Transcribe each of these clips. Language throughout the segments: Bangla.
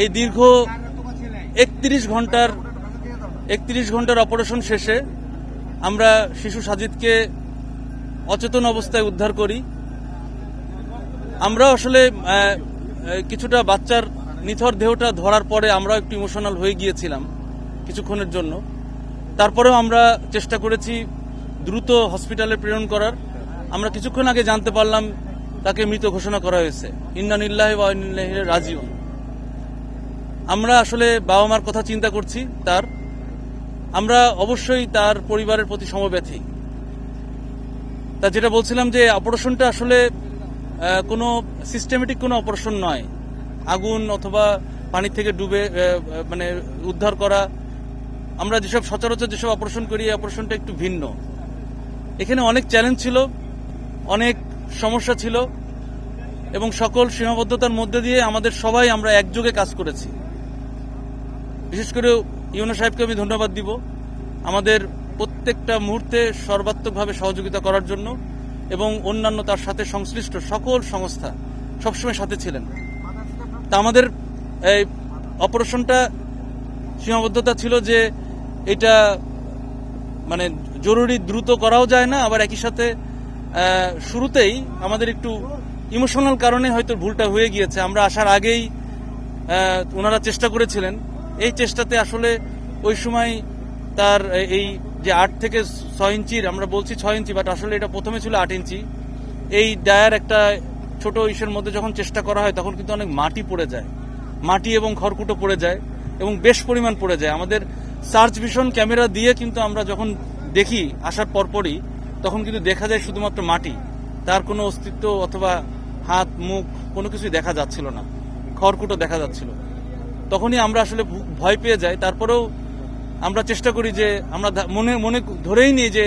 এই দীর্ঘ 31 ঘন্টার অপারেশন শেষে আমরা শিশু সাজিদকে অচেতন অবস্থায় উদ্ধার করি। আমরা আসলে কিছুটা বাচ্চার নিথর দেহটা ধরার পরে আমরা একটু ইমোশনাল হয়ে গিয়েছিলাম কিছুক্ষণের জন্য। তারপরেও আমরা চেষ্টা করেছি দ্রুত হসপিটালে প্রেরণ করার। আমরা কিছুক্ষণ আগে জানতে পারলাম তাকে মৃত ঘোষণা করা হয়েছে। ইন্না লিল্লাহি ওয়া ইন্না ইলাইহি রাজিউন। আমরা আসলে বাবা মার কথা চিন্তা করছি। আমরা অবশ্যই তার পরিবারের প্রতি সমব্যথী। তা যেটা বলছিলাম যে অপারেশনটা আসলে কোনো সিস্টেমেটিক কোনো অপারেশন নয়। আগুন অথবা পানি থেকে ডুবে উদ্ধার করা, আমরা যেসব সচরাচর যেসব অপারেশন করি এই অপারেশনটা একটু ভিন্ন। এখানে অনেক চ্যালেঞ্জ ছিল, অনেক সমস্যা ছিল এবং সকল সীমাবদ্ধতার মধ্যে দিয়ে আমরা একযোগে কাজ করেছি। বিশেষ করে ইউনো সাহেবকে আমি ধন্যবাদ দিব আমাদের প্রত্যেকটা মুহূর্তে সর্বাত্মকভাবে সহযোগিতা করার জন্য, এবং অন্যান্য তার সাথে সংশ্লিষ্ট সকল সংস্থা সবসময় সাথে ছিলেন। তা আমাদের এই অপারেশনটা সীমাবদ্ধতা ছিল যে এটা জরুরি দ্রুত করাও যায় না, আবার একই সাথে শুরুতেই আমাদের একটু ইমোশনাল কারণে হয়তো ভুলটা হয়ে গিয়েছে। আমরা আসার আগেই ওনারা চেষ্টা করেছিলেন। এই চেষ্টাতে আসলে ওই সময় তার এই যে 8 থেকে 6 ইঞ্চির, আমরা বলছি 6 ইঞ্চি, বাট আসলে এটা প্রথমে ছিল 8 ইঞ্চি, এই ডায়ার একটা ছোট ইসের মধ্যে যখন চেষ্টা করা হয় তখন কিন্তু অনেক মাটি পড়ে যায়, মাটি এবং খড়কুটো পড়ে যায় এবং বেশ পরিমাণ পড়ে যায়। আমাদের সার্চ ভিশন ক্যামেরা দিয়ে কিন্তু আমরা যখন দেখি আসার পরপরই, তখন কিন্তু দেখা যায় শুধুমাত্র মাটি, তার কোনো অস্তিত্ব অথবা হাত মুখ কোনো কিছুই দেখা যাচ্ছিল না, খড়কুটো দেখা যাচ্ছিল। তখনই আমরা আসলে ভয় পেয়ে যাই। তারপরেও আমরা চেষ্টা করি যে আমরা মনে ধরেই নিই যে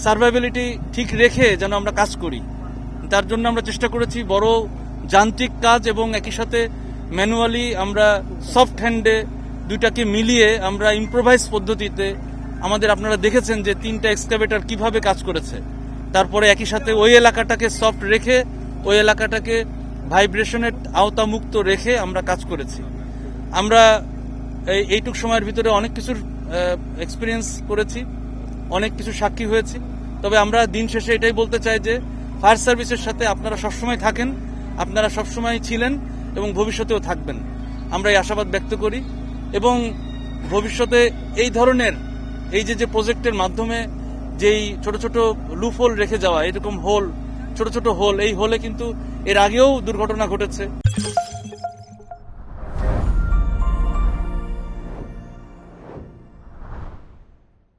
সার্ভাইভেলিটি ঠিক রেখে যেন আমরা কাজ করি। তার জন্য আমরা চেষ্টা করেছি বড় যান্ত্রিক কাজ এবং একই সাথে ম্যানুয়ালি আমরা সফট হ্যান্ডে দুইটাকে মিলিয়ে আমরা ইম্প্রোভাইজ পদ্ধতিতে আপনারা দেখেছেন যে 3টা এক্সকাভেটর কিভাবে কাজ করেছে। তারপরে একই সাথে ওই এলাকাটাকে সফট রেখে, ওই এলাকাটাকে ভাইব্রেশনের আওতামুক্ত রেখে আমরা কাজ করেছি। আমরা এইটুক সময়ের ভিতরে অনেক কিছুর এক্সপিরিয়েন্স করেছি, অনেক কিছু সাক্ষী হয়েছি। তবে আমরা দিন শেষে এটাই বলতে চাই যে ফায়ার সার্ভিসের সাথে আপনারা সবসময় থাকেন, আপনারা সবসময় ছিলেন এবং ভবিষ্যতেও থাকবেন। আমরা এই আশাবাদ ব্যক্ত করি এবং ভবিষ্যতে এই ধরনের এই যে প্রজেক্টের মাধ্যমে যেই ছোট ছোট লুপ হোল রেখে যাওয়া, এরকম হোল, ছোট ছোট হোল, এই হোলে কিন্তু এর আগেও দুর্ঘটনা ঘটেছে।